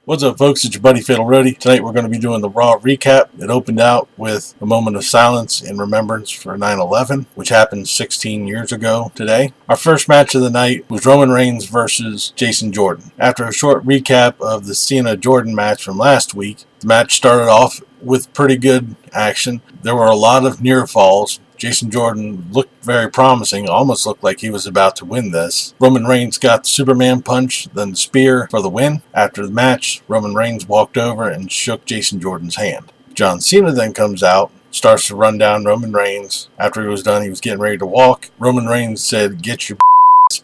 What's up, folks? It's your buddy Fatalroadie. Tonight we're going to be doing the Raw Recap. It opened out with a moment of silence in remembrance for 9/11, which happened 16 years ago today. Our first match of the night was Roman Reigns versus Jason Jordan. After a short recap of the Cena-Jordan match from last week, the match started off with pretty good action. There were a lot of near falls. Jason Jordan looked very promising, almost looked like he was about to win this. Roman Reigns got the Superman punch, then the spear for the win. After the match, Roman Reigns walked over and shook Jason Jordan's hand. John Cena then comes out, starts to run down Roman Reigns. After he was done, he was getting ready to walk. Roman Reigns said, "Get your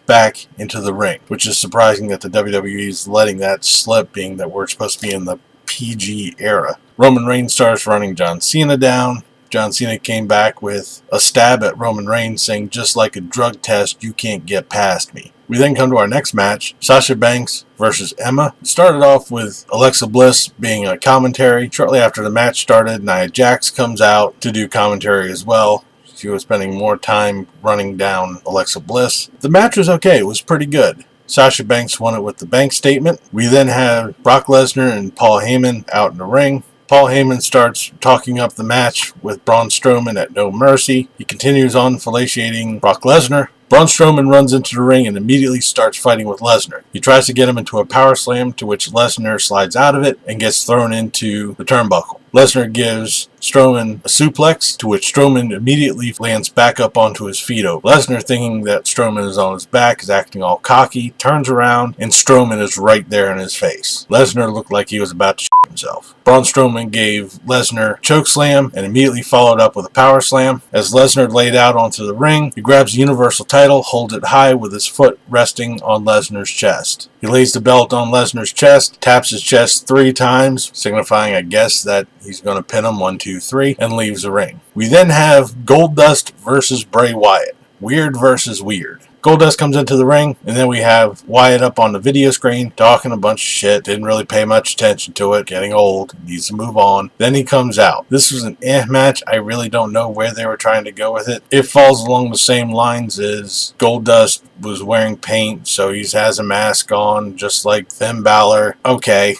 back into the ring," which is surprising that the WWE is letting that slip, being that we're supposed to be in the PG era. Roman Reigns starts running John Cena down. John Cena came back with a stab at Roman Reigns, saying, "Just like a drug test, you can't get past me." We then come to our next match, Sasha Banks versus Emma. It started off with Alexa Bliss being a commentary. Shortly after the match started, Nia Jax comes out to do commentary as well. She was spending more time running down Alexa Bliss. The match was okay. It was pretty good. Sasha Banks won it with the bank statement. We then have Brock Lesnar and Paul Heyman out in the ring. Paul Heyman starts talking up the match with Braun Strowman at No Mercy. He continues on fellaciating Brock Lesnar. Braun Strowman runs into the ring and immediately starts fighting with Lesnar. He tries to get him into a power slam, to which Lesnar slides out of it and gets thrown into the turnbuckle. Lesnar gives Strowman a suplex, to which Strowman immediately lands back up onto his feet. Lesnar, thinking that Strowman is on his back, is acting all cocky, turns around, and Strowman is right there in his face. Lesnar looked like he was about to shit himself. Braun Strowman gave Lesnar a choke slam and immediately followed up with a power slam. As Lesnar laid out onto the ring, he grabs the Universal title, holds it high with his foot resting on Lesnar's chest. He lays the belt on Lesnar's chest, taps his chest 3 times, signifying, I guess, that he's going to pin him 1, 2, 3, and leaves the ring. We then have Goldust versus Bray Wyatt. Weird versus weird. Goldust comes into the ring, and then we have Wyatt up on the video screen talking a bunch of shit. Didn't really pay much attention to it. Getting old. Needs to move on. Then he comes out. This was an match. I really don't know where they were trying to go with it. It falls along the same lines as Goldust was wearing paint, so he has a mask on, just like Finn Balor. Okay.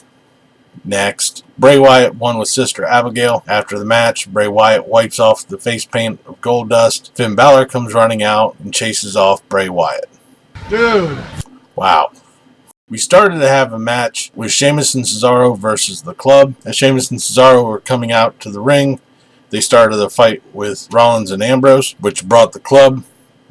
Next. Bray Wyatt won with Sister Abigail. After the match, Bray Wyatt wipes off the face paint of Goldust. Finn Balor comes running out and chases off Bray Wyatt. Dude. Wow. We started to have a match with Sheamus and Cesaro versus The Club. As Sheamus and Cesaro were coming out to the ring, they started a fight with Rollins and Ambrose, which brought The Club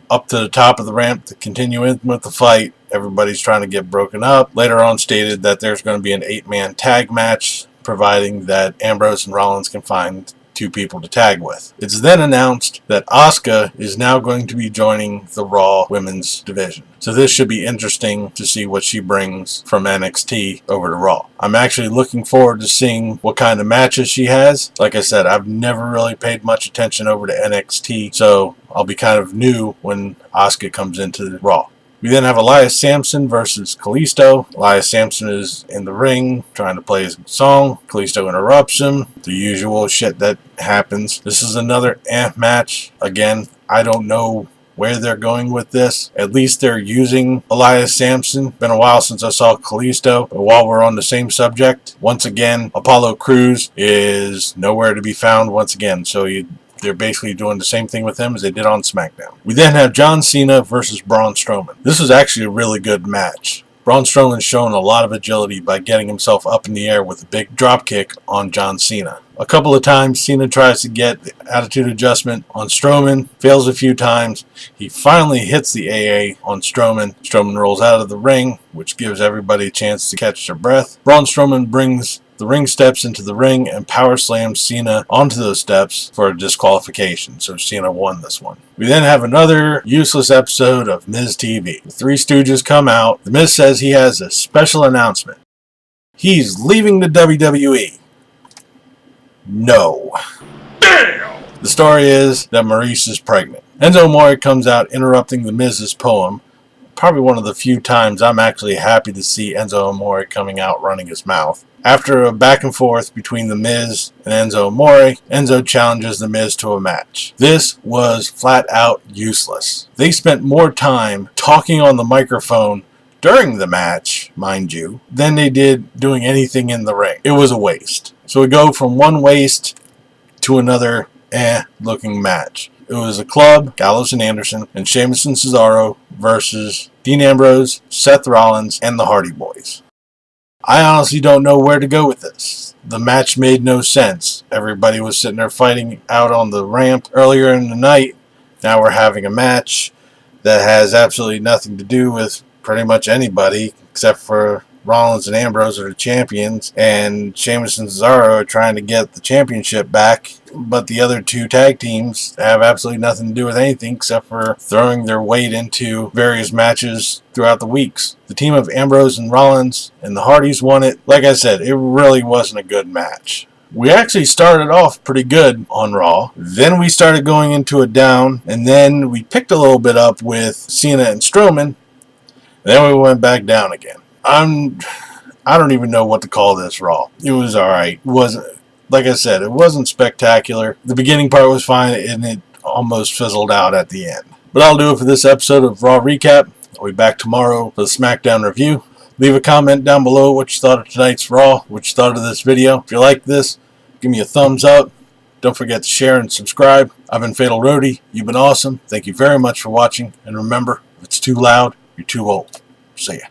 up to the top of the ramp to continue in with the fight. Everybody's trying to get broken up. Later on stated that there's going to be an 8-man tag match, providing that Ambrose and Rollins can find 2 people to tag with. It's then announced that Asuka is now going to be joining the Raw Women's Division. So this should be interesting to see what she brings from NXT over to Raw. I'm actually looking forward to seeing what kind of matches she has. Like I said, I've never really paid much attention over to NXT, so I'll be kind of new when Asuka comes into Raw. We then have Elias Samson versus Kalisto. Elias Samson is in the ring trying to play his song. Kalisto interrupts him. The usual shit that happens. This is another match. Again, I don't know where they're going with this. At least they're using Elias Samson. Been a while since I saw Kalisto. But while we're on the same subject, once again, Apollo Crews is nowhere to be found once again. So they're basically doing the same thing with him as they did on SmackDown. We then have John Cena versus Braun Strowman. This was actually a really good match. Braun Strowman's shown a lot of agility by getting himself up in the air with a big drop kick on John Cena. A couple of times, Cena tries to get the attitude adjustment on Strowman, fails a few times. He finally hits the AA on Strowman. Strowman rolls out of the ring, which gives everybody a chance to catch their breath. Braun Strowman brings the ring steps into the ring and power slams Cena onto those steps for a disqualification. So Cena won this one. We then have another useless episode of Miz TV. The Three Stooges come out. The Miz says he has a special announcement. He's leaving the WWE. No. Damn! The story is that Maurice is pregnant. Enzo Amore comes out interrupting the Miz's poem. Probably one of the few times I'm actually happy to see Enzo Amore coming out running his mouth. After a back and forth between The Miz and Enzo Amore, Enzo challenges The Miz to a match. This was flat out useless. They spent more time talking on the microphone during the match, mind you, than they did doing anything in the ring. It was a waste. So we go from one waste to another looking match. It was a club, Gallows and Anderson, and Sheamus and Cesaro versus Dean Ambrose, Seth Rollins, and the Hardy Boys. I honestly don't know where to go with this. The match made no sense. Everybody was sitting there fighting out on the ramp earlier in the night. Now we're having a match that has absolutely nothing to do with pretty much anybody except for Rollins and Ambrose are the champions, and Sheamus and Cesaro are trying to get the championship back, but the other two tag teams have absolutely nothing to do with anything except for throwing their weight into various matches throughout the weeks. The team of Ambrose and Rollins and the Hardys won it. Like I said, it really wasn't a good match. We actually started off pretty good on Raw. Then we started going into a down, and then we picked a little bit up with Cena and Strowman. Then we went back down again. I don't even know what to call this Raw. It was alright. It wasn't, like I said, it wasn't spectacular. The beginning part was fine, and it almost fizzled out at the end. But I'll do it for this episode of Raw Recap. I'll be back tomorrow for the SmackDown review. Leave a comment down below what you thought of tonight's Raw, what you thought of this video. If you liked this, give me a thumbs up. Don't forget to share and subscribe. I've been Fatalroadie. You've been awesome. Thank you very much for watching. And remember, if it's too loud, you're too old. See ya.